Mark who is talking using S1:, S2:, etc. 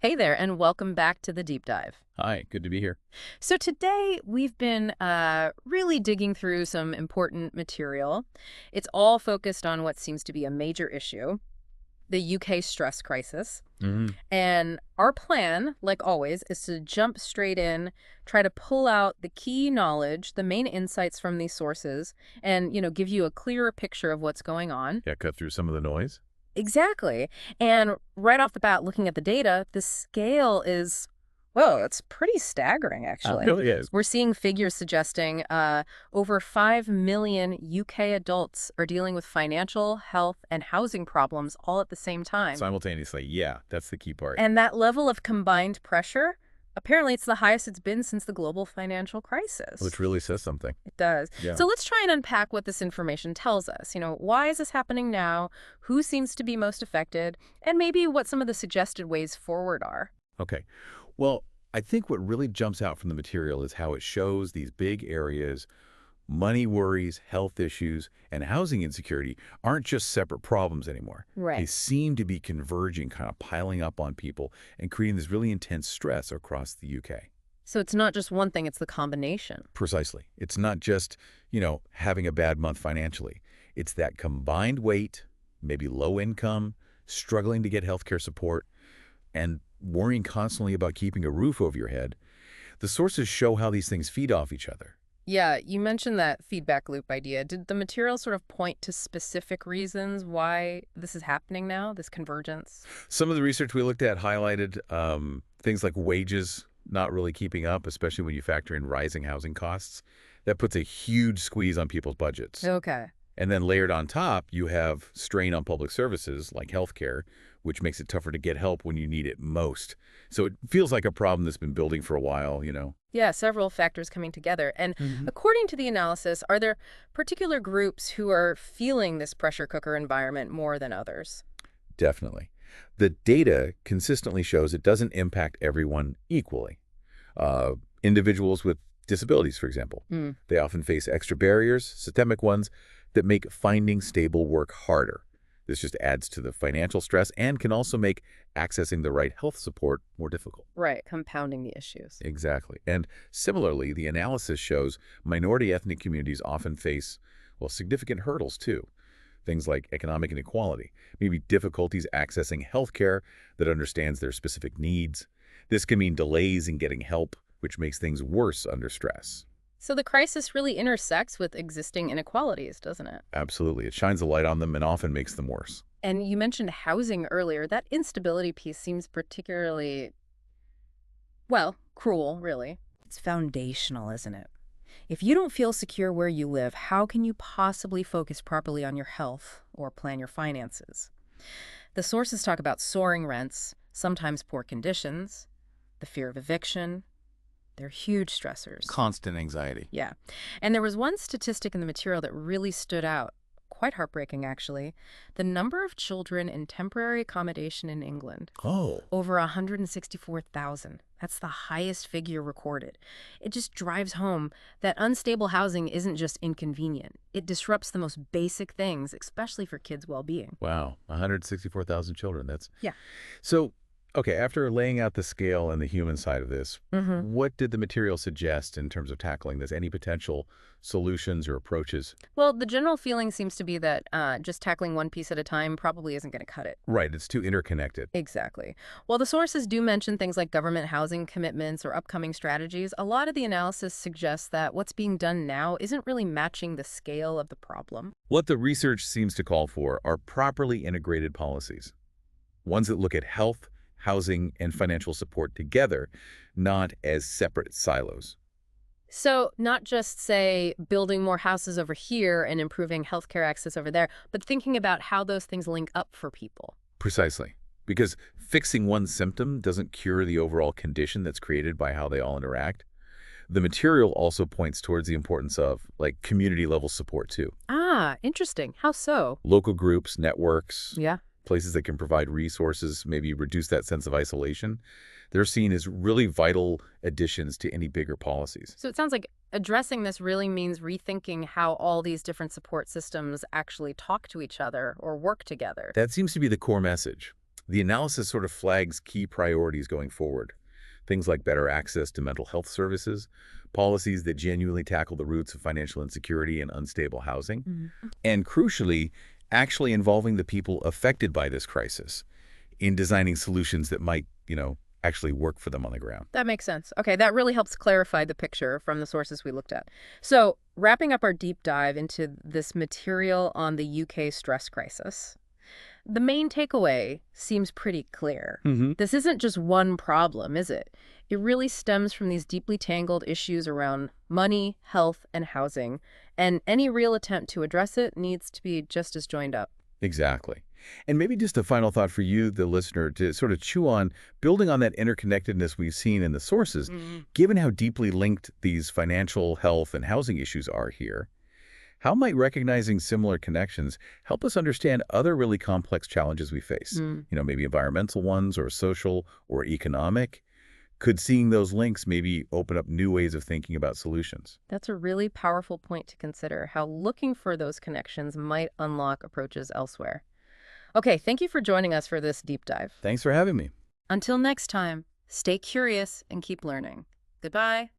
S1: Hey there, and welcome back to the deep dive.
S2: Hi, good to be here.
S1: So today we've been really digging through some important material. It's all focused on what seems to be a major issue, the UK stress crisis.
S2: hmm
S1: And our plan, like always, is to jump straight in, try to pull out the key knowledge, the main insights from these sources, and, give you a clearer picture of what's going on.
S2: Yeah, cut through some of the noise.
S1: Exactly. And right off the bat, looking at the data, the scale is, well, it's pretty staggering,
S2: It
S1: actually.
S2: really is.
S1: We're seeing figures suggesting over 5 million UK adults are dealing with financial, health, and housing problems all at the same time.
S2: Simultaneously, yeah, that's the key part.
S1: And that level of combined pressure, apparently it's the highest it's been since the global financial crisis.
S2: Which really says something.
S1: It does.
S2: Yeah.
S1: So let's try and unpack what this information tells us. Why is this happening now? Who seems to be most affected? And maybe what some of the suggested ways forward are.
S2: Okay. Well, I think what really jumps out from the material is how it shows these big areas, money worries, health issues, and housing insecurity aren't just separate problems anymore. They
S1: Right.
S2: seem to be converging, kind of piling up on people and creating this really intense stress across the UK.
S1: So it's not just one thing, it's the combination.
S2: Precisely. It's not just, having a bad month financially. It's that combined weight, maybe low income, struggling to get healthcare support, and worrying constantly about keeping a roof over your head. The sources show how these things feed off each other.
S1: Yeah, you mentioned that feedback loop idea. Did the material sort of point to specific reasons why this is happening now, this convergence?
S2: Some of the research we looked at highlighted things like wages not really keeping up, especially when you factor in rising housing costs. That puts a huge squeeze on people's budgets.
S1: Okay.
S2: And then layered on top, you have strain on public services like healthcare, which makes it tougher to get help when you need it most. So it feels like a problem that's been building for a while.
S1: Yeah, several factors coming together. And
S2: hmm
S1: according to the analysis, are there particular groups who are feeling this pressure cooker environment more than others?
S2: Definitely. The data consistently shows it doesn't impact everyone equally. Individuals with disabilities, for example,
S1: Hmm.
S2: they often face extra barriers, systemic ones, that make finding stable work harder. This just adds to the financial stress and can also make accessing the right health support more difficult.
S1: Right, compounding the issues.
S2: Exactly. And similarly, the analysis shows minority ethnic communities often face, well, significant hurdles too. Things like economic inequality, maybe difficulties accessing healthcare that understands their specific needs. This can mean delays in getting help, which makes things worse under stress.
S1: So the crisis really intersects with existing inequalities, doesn't it?
S2: Absolutely. It shines a light on them and often makes them worse.
S1: And you mentioned housing earlier. That instability piece seems particularly, well, cruel, really. It's foundational, isn't it? If you don't feel secure where you live, how can you possibly focus properly on your health or plan your finances? The sources talk about soaring rents, sometimes poor conditions, the fear of eviction. They're huge stressors.
S2: Constant anxiety.
S1: Yeah. And there was one statistic in the material that really stood out. Quite heartbreaking, actually. The number of children in temporary accommodation in England.
S2: Oh,
S1: Over 164,000. That's the highest figure recorded. It just drives home that unstable housing isn't just inconvenient. It disrupts the most basic things, especially for kids' well-being.
S2: wow. 164,000 children. That's
S1: Yeah.
S2: so. Okay, after laying out the scale and the human side of this,
S1: Mm-hmm.
S2: what did the material suggest in terms of tackling this? Any potential solutions or approaches?
S1: Well, the general feeling seems to be that just tackling one piece at a time probably isn't going to cut it.
S2: Right, it's too interconnected.
S1: Exactly. While the sources do mention things like government housing commitments or upcoming strategies, a lot of the analysis suggests that what's being done now isn't really matching the scale of the problem.
S2: What the research seems to call for are properly integrated policies, ones that look at health, housing, and financial support together, not as separate silos.
S1: So, not just, say, building more houses over here and improving healthcare access over there, but thinking about how those things link up for people.
S2: Precisely. Because fixing one symptom doesn't cure the overall condition that's created by how they all interact. The material also points towards the importance of, like, community-level support, too.
S1: Ah, interesting. How so?
S2: Local groups, networks,
S1: Yeah.
S2: places that can provide resources, maybe reduce that sense of isolation. They're seen as really vital additions to any bigger policies.
S1: So it sounds like addressing this really means rethinking how all these different support systems actually talk to each other or work together.
S2: That seems to be the core message. The analysis sort of flags key priorities going forward. Things like better access to mental health services, policies that genuinely tackle the roots of financial insecurity and unstable housing,
S1: Mhm.
S2: and crucially, actually involving the people affected by this crisis in designing solutions that might, actually work for them on the ground.
S1: That makes sense. Okay, that really helps clarify the picture from the sources we looked at. So, wrapping up our deep dive into this material on the UK stress crisis, the main takeaway seems pretty clear.
S2: Hmm.
S1: This isn't just one problem, is it? It really stems from these deeply tangled issues around money, health, and housing, and any real attempt to address it needs to be just as joined up.
S2: Exactly. And maybe just a final thought for you, the listener, to sort of chew on, building on that interconnectedness we've seen in the sources, given how deeply linked these financial, health, and housing issues are here. How might recognizing similar connections help us understand other really complex challenges we face?
S1: Mm.
S2: Maybe environmental ones or social or economic? Could seeing those links maybe open up new ways of thinking about solutions?
S1: That's a really powerful point to consider, how looking for those connections might unlock approaches elsewhere. Okay, thank you for joining us for this deep dive.
S2: Thanks for having me.
S1: Until next time, stay curious and keep learning. Goodbye.